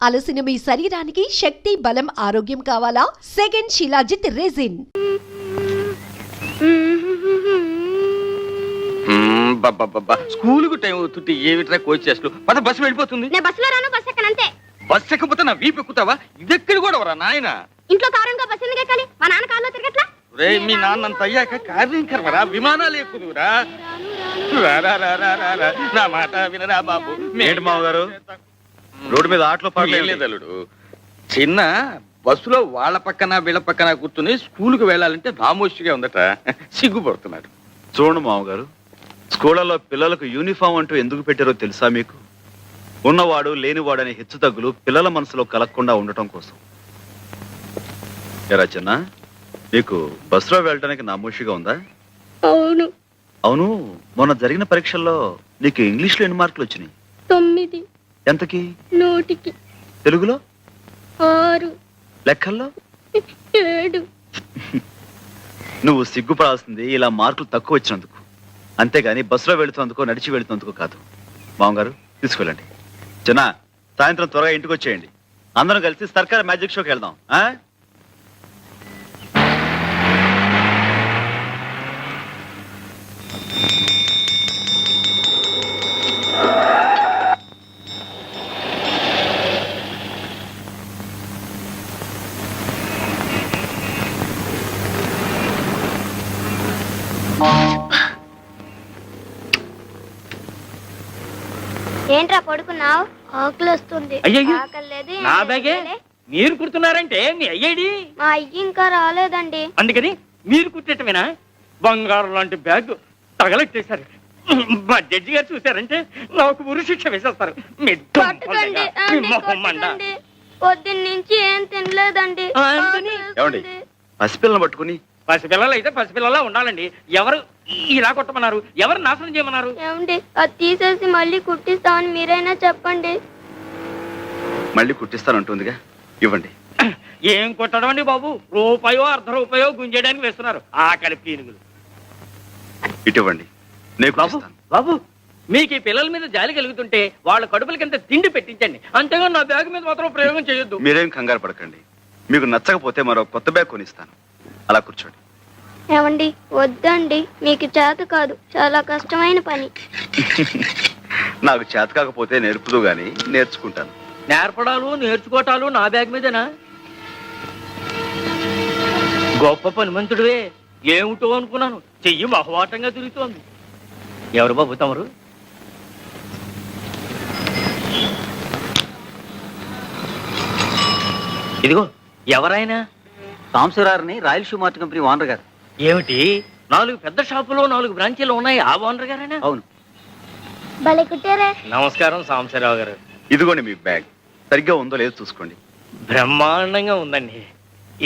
అలసిన మీ శరీరానికి శక్తి, బలం, ఆరోగ్యం కావాలా? Second shilajit resin. స్కూల్ కు టైం అవుతుంటే ఏమిట్రా కోచ్ చేస్తూ పద బస్సు వెళ్ళిపోతుంది. నేను బస్సులో రాను, బస్సు ఎక్కనంతే. బస్సు ఎక్కకపోతే నా వీపు ఎక్కుతావా? ఇదెక్కడి కూడా వరా నాయన. ఇంట్లో కారంగా బస్సు ఎందుకు ఎక్కాలి? మా నాన్న కారులో తిరగట్లా? రే మీ నాన్నంత అయ్యాక కార్యం కర్మరా, విమానాలు ఎక్కుదురా. నా మాట వినరా బాబు. ఏంటి మామగారు రోడ్డు మీద ఆటలో పాడలేదలుడు. చిన్న బస్సులో వాళ్ళ పక్కన వీళ్ళ పక్కన కూర్చుని స్కూల్కి వెళ్ళాలంటే నామోషిగా ఉందట, సిగ్గుపడుతున్నాడు. చూడండి మామగారు, స్కూళ్ళలో పిల్లలకు యూనిఫామ్ అంటూ ఎందుకు పెట్టారో తెలుసా మీకు? ఉన్నవాడు లేనివాడు అనే హెచ్చు తగ్గులు పిల్లల మనసులో కలగకుండా ఉండటం కోసం. ఎరా చిన్న, నీకు బస్సులో వెళ్ళడానికి నామోషిగా ఉందా? అవును. అవును, మొన్న జరిగిన పరీక్షల్లో నీకు ఇంగ్లీష్లో ఎన్ని మార్కులు వచ్చినాయి? 9. ఎంతకి? 100కి. తెలుగులో 6. లెక్కల్లో 7. నువ్వు సిగ్గుపడాల్సింది ఇలా మార్కులు తక్కువ వచ్చినందుకు, అంతేగాని బస్సులో వెళుతున్నందుకో నడిచి వెళుతున్నందుకు కాదు. మామగారు తీసుకెళ్ళండి. చిన్న, సాయంత్రం త్వరగా ఇంటికి వచ్చేయండి. అందరం కలిసి సర్కార్ మ్యాజిక్ షోకి వెళ్దాం. ఏంట్రా పడుకున్నావు? ఆకలి వస్తుంది. నా బ్యాగే మీరు కుడుతున్నారంటే మీ అయ్యేడి? మా అయ్యి ఇంకా రాలేదండి. అందుకని మీరు కుట్టేటమేనా? బంగారం లాంటి బ్యాగ్ తగలెట్టేశారు. మా జడ్జి గారు చూసారంటే నాకు ఉరి శిక్ష వేసేస్తారు. పొద్దున్నుంచి ఏం తినలేదండి. పసిపిల్లని పట్టుకుని. పసిపిల్లలు అయితే పసిపిల్లలా ఉండాలండి. ఎవరు ఇలా కొట్టమన్నారు? ఎవరు నాశనం చేయమన్నారు? ఏమండి, అది తీసేసి మళ్ళీ కుట్టిస్తామని మీరైనా చెప్పండి. మళ్ళీ కుట్టిస్తానంటుందిగా, ఇవ్వండి. ఏం కొట్టడం అండి బాబు? రూపాయో అర్ధ రూపాయో గుంజేయడానికి వేస్తున్నారు ఆకలి పీనుగులు. ఇటువంటి బాబు బాబు మీకు ఈ పిల్లల మీద జాలి కలుగుతుంటే వాళ్ళ కడుపులకింత తిండి పెట్టించండి, అంతేగా నా బ్యాగ్ మీద మాత్రం ప్రయోగం చేయొద్దు. మీరేం కంగారు పడకండి. మీకు నచ్చకపోతే మరో కొత్త బ్యాగ్ కొనిస్తాను. అలా కూర్చోండి. ఏమండి, వద్దండి, మీకు చేత కాదు, చాలా కష్టమైన పని. నాకు చేత కాకపోతే నేర్పుదు గాని నేర్చుకుంటాను. నేర్పడాలు నేర్చుకోవటాలు నా బ్యాగ్ మీదేనా? గొప్ప పనిమంతుడివే. ఏమిటో అనుకున్నాను, చెయ్యి మహవాటంగా తిరుగుతోంది. ఎవరు బాబు తమరు? ఇదిగో ఎవరైనా? సాంబశివరావుని royal shoe mart company owner గారు. ఏమిటి, 4 పెద్ద షాపులో 4 బ్రాంచీలు ఉన్నాయి, ఆ ఓనర్ గారేనా? అవును. నమస్కారం సాంబశివరావు గారు. ఇదిగోండి మీ బ్యాగ్. సరిగ్గా ఉందో లేదో చూసుకోండి. బ్రహ్మాండంగా ఉందండి.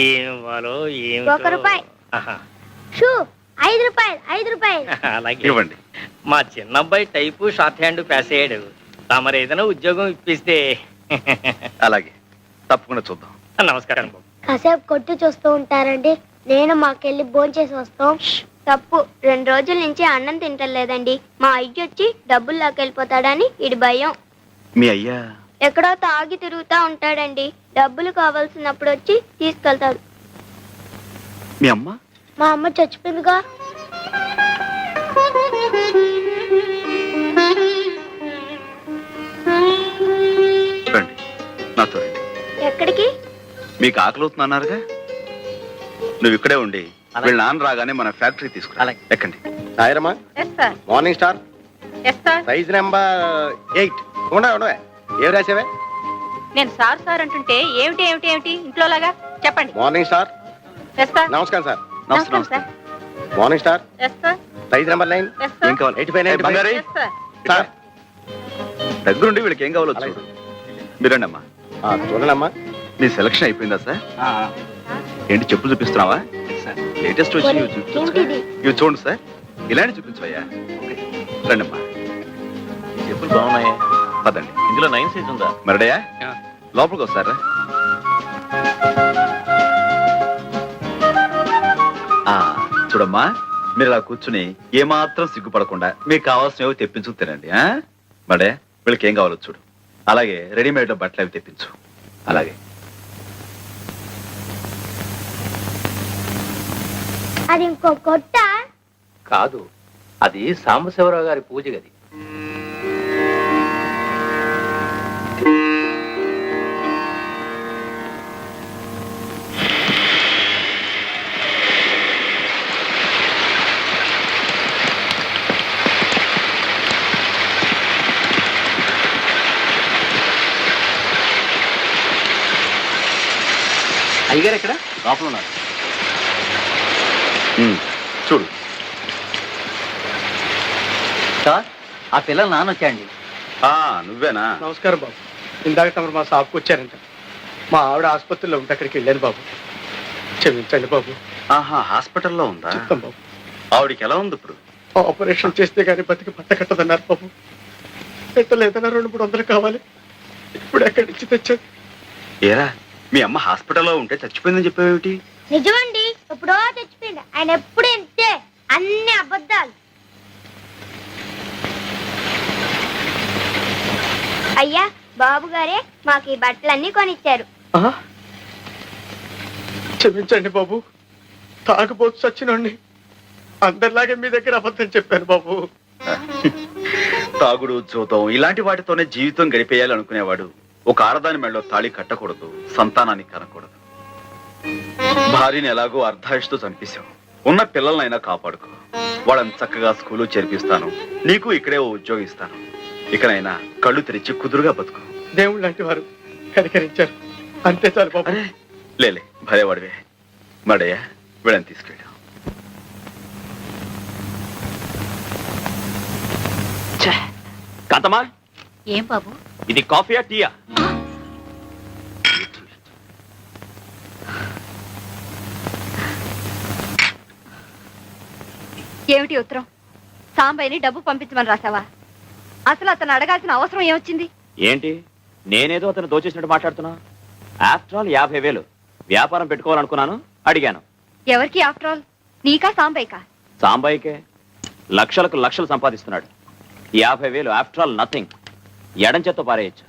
ఏం ఇవ్వాలో ఏమిటో. 1 రూపాయి. షూ 5 రూపాయలు. 5 రూపాయలు. అలాగే ఇవ్వండి. మా చిన్నబ్బాయి టైపు షార్ట్ హ్యాండ్ పాస్ అయ్యాడు. తమరు ఏదైనా ఉద్యోగం ఇప్పిస్తే. అలాగే, తప్పకుండా చూద్దాం. నమస్కారం బాబు. కాసేపు కొట్టు చూస్తూ ఉంటారండి, నేను మాకెళ్ళి భోంచేసి వస్తాం. తప్పు, 2 రోజుల నుంచి అన్నం తింటలేదండి. మా అయ్య వచ్చి డబ్బులు లాకెళ్ళిపోతాడని ఇడి భయం. మీ అయ్యా ఎక్కడో తాగి తిరుగుతా ఉంటాడండి. డబ్బులు కావాల్సినప్పుడు వచ్చి తీసుకెళ్తాడు. మీ అమ్మ? మా అమ్మ చచ్చిపోయిందిగా. రండి, నాతో రండి. ఎక్కడికి? మీకు ఆకలి అవుతుందన్నారుగా, నువ్వు ఇక్కడే ఉండి వీళ్ళ నాన్న రాగానే మన ఫ్యాక్టరీ తీసుకురా. ఎక్కండి. సాయిరమ్మా, మార్నింగ్ స్టార్ సైజ్ నెంబర్ 8. ఉండవే, ఏం రాసావే? నేను సార్ సార్ అంటుంటే ఏమిటి ఏమిటి ఏమిటి ఇంట్లో లాగా చెప్పండి. Morning star. నమస్కారం సార్. నమస్కారం sir. Morning star size number 9. ఏం కావాలి? 85. సార్ దగ్గరుండి వీళ్ళకి ఏం కావాలో చూడు. మీరండి అమ్మా. చూడండమ్మా. నీ సెలక్షన్ అయిపోయిందా సార్? ఏంటి, చెప్పులు చూపిస్తున్నావా? లేటెస్ట్ వచ్చి ఇవి చూడండి సార్. ఇలాంటి చూపించవయ్యా. రండి అమ్మా. చెప్పులు బాగున్నాయి. పదండి. ఇందులో 9 సైజ్ ఉందా? మరడయా, లోపలికి వస్తారా? చూడమ్మా, మీరు ఇలా కూర్చుని ఏమాత్రం సిగ్గుపడకుండా మీకు కావాల్సినవి తెప్పించుకు తినండి. మడే వీళ్ళకి ఏం కావాలో చూడు. అలాగే రెడీమేడ్ లో బట్టలు అవి తెప్పించు. అలాగే. అది ఇంకో కొట్ట. కాదు, అది సాంబశివరావు గారి పూజ గది. అయ్యగారు ఎక్కడ? లోపల ఉన్నారు. చూడు సార్, ఆ పిల్లలు నాన్నొచ్చాండి. నువ్వేనా? నమస్కారం బాబు. ఇందాక తమరు మా షాప్కి వచ్చారంట. మా ఆవిడ ఆసుపత్రిలో ఉంటే అక్కడికి వెళ్ళాను బాబు. క్షమించండి బాబు. హాస్పిటల్లో ఉందా? చెప్తాం బాబు. ఆవిడికి ఎలా ఉంది ఇప్పుడు? ఆపరేషన్ చేస్తే గానీ బతికి పట్ట కట్టదన్నారు బాబు. పెట్టలేదన్నా 200-300 కావాలి. ఇప్పుడు ఎక్కడి నుంచి తెచ్చాను? ఏరా, మీ అమ్మ హాస్పిటల్లో ఉంటే చచ్చిపోయిందని చెప్పేవేమిటి? నిజమండి, ఎప్పుడో తెచ్చిపోయింది. ఆయన ఎప్పుడు ఇంతే, అన్ని అబద్ధాలు. అయ్యా, బాబు గారే మాకు ఈ బట్టలన్నీ కొనిచ్చారు. క్షమించండి బాబు, తాగుబోతు చచ్చినండి. అందరిలాగే మీ దగ్గర అబద్ధం చెప్పాను బాబు. తాగుడు, జూతం ఇలాంటి వాటితోనే జీవితం గడిపేయాలి అనుకునేవాడు ఒక ఆడదాని మెడలో తాళి కట్టకూడదు, సంతానాన్ని కనకూడదు. భార్యని ఎలాగో అర్ధాయుషుతో చంపేశావు. ఉన్న పిల్లలనైనా కాపాడుకో. వాళ్ళని చక్కగా స్కూలు చేర్పిస్తాను, నీకు ఇక్కడే ఓ ఉద్యోగం ఇస్తాను. ఇకనైనా కళ్ళు తెరిచి కుదురుగా బతుకు. దేవుళ్ళు లాంటి వారు కనికరించారు, అంతే చాలు బాబు. లేలే, భలేవాడివే. మడయ్య, వీళ్ళని తీసుకెళ్ళాం. కాంతమ్మా, ఏం బాబు? ఇది కాఫీయా టీయా? ఏమిటి ఉత్తరం? సాంబయ్యని డబ్బు పంపించమని రాసావా? అసలు అతను అడగాల్సిన అవసరం ఏమొచ్చింది? ఏంటి, నేనేదో అతను దోచేసినట్టు మాట్లాడుతున్నా? ఆఫ్టర్ ఆల్ 50,000 వ్యాపారం పెట్టుకోవాలనుకున్నాను, అడిగాను. ఎవరికి ఆఫ్టర్ ఆల్? నీకా సాంబయ్యకా? సాంబాయికే. లక్షలకు లక్షలు సంపాదిస్తున్నాడు. 50,000 ఆఫ్టర్ ఆల్ నథింగ్. ఎడం చేత్తో పారేయచ్చు.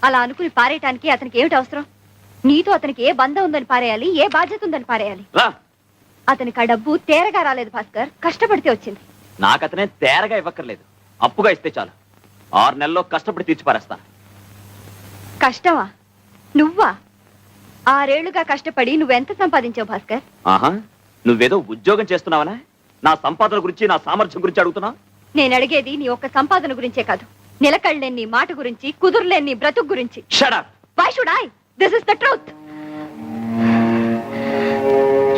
అలా అనుకుని పారేయటానికి అతనికి ఏమిటి అవసరం? నీతో అతనికి ఏ బంధం ఉందని పారేయాలి, ఏ బాధ్యత ఉందని పారేయాలి? రా, అతనికి ఆ డబ్బు తేరగా రాలేదు భాస్కర్, కష్టపడితే వచ్చింది. నాకతనే తేరగా ఇవ్వక్కర్లేదు, అప్పుగా ఇస్తే చాలు. 6 నెలల్లో కష్టపడి తీర్చి పారేస్తాను. కష్టమా? నువ్వా? 6 ఏళ్లుగా కష్టపడి నువ్వెంత సంపాదించావు భాస్కర్? ఆహా, నువ్వేదో ఉద్యోగం చేస్తున్నావనా? నా సంపాదన గురించి, నా సామర్థ్యం గురించి అడుగుతున్నా? నేను అడిగేది నీ ఒక్క సంపాదన గురించే కాదు, నిలకడలేని నీ మాట గురించి, కుదురులేని నీ బ్రతుకు గురించి. Shut up! Why should I? This is the truth.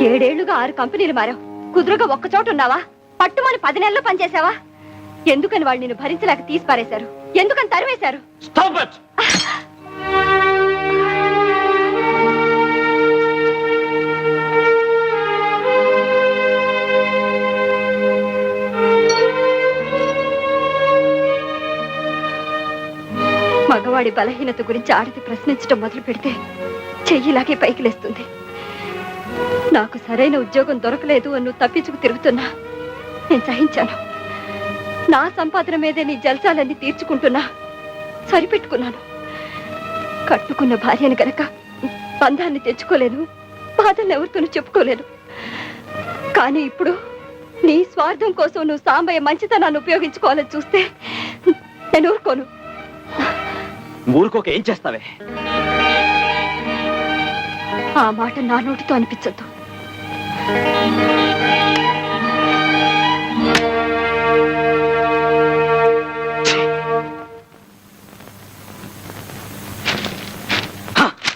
7 ఏళ్లుగా 6 కంపెనీలు మారావు. కుదురుగా ఒక్క చోట ఉన్నావా? పట్టుమని 10 నెలల్లో పనిచేసావా? ఎందుకని వాళ్ళు నిన్ను భరించలేక తీసి పారేశారు? ఎందుకని తరివేశారు? Stop it! మగవాడి బలహీనత గురించి ఆడది ప్రశ్నించడం మొదలు పెడితే చెయ్యిలాగే పైకి లేస్తుంది. నాకు సరైన ఉద్యోగం దొరకలేదు అని నువ్వు తప్పించుకు తిరుగుతున్నా నేను సహించాను. నా సంపాదన మీదే నీ జల్సాలన్నీ తీర్చుకుంటున్నా సరిపెట్టుకున్నాను. కట్టుకున్న భార్యను గనక బంధాన్ని తెచ్చుకోలేను, బాధల్ని ఎవరితోనూ చెప్పుకోలేను. కానీ ఇప్పుడు నీ స్వార్థం కోసం నువ్వు సాంబయ్య మంచితనాన్ని ఉపయోగించుకోవాలని చూస్తే నేను ఊరుకోను. ఊరుకోక ఏం చేస్తావే? ఆ మాట నా నోటితో అనిపించొద్దు.